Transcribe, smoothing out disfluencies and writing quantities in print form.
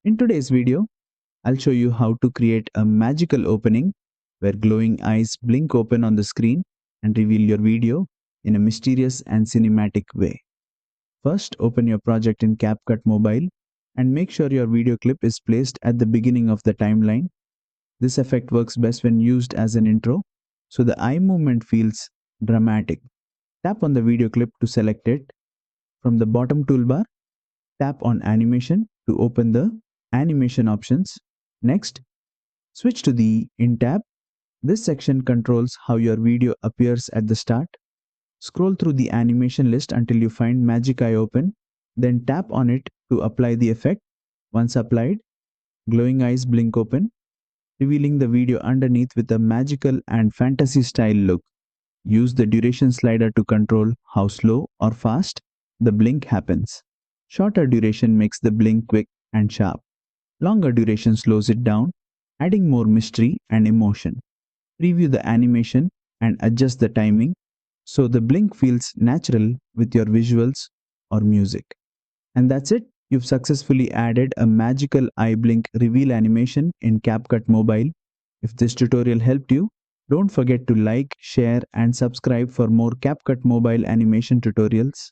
In today's video, I'll show you how to create a magical opening where glowing eyes blink open on the screen and reveal your video in a mysterious and cinematic way. First, open your project in CapCut Mobile and make sure your video clip is placed at the beginning of the timeline. This effect works best when used as an intro, so the eye movement feels dramatic. Tap on the video clip to select it. From the bottom toolbar, tap on Animation to open the Animation options. Next, switch to the In tab. This section controls how your video appears at the start. Scroll through the animation list until you find Magic Eye Open, then tap on it to apply the effect. Once applied, glowing eyes blink open, revealing the video underneath with a magical and fantasy style look. Use the duration slider to control how slow or fast the blink happens. Shorter duration makes the blink quick and sharp. Longer duration slows it down, adding more mystery and emotion. Preview the animation and adjust the timing so the blink feels natural with your visuals or music. And that's it. You've successfully added a magical eye blink reveal animation in CapCut Mobile. If this tutorial helped you, don't forget to like, share, and subscribe for more CapCut Mobile animation tutorials.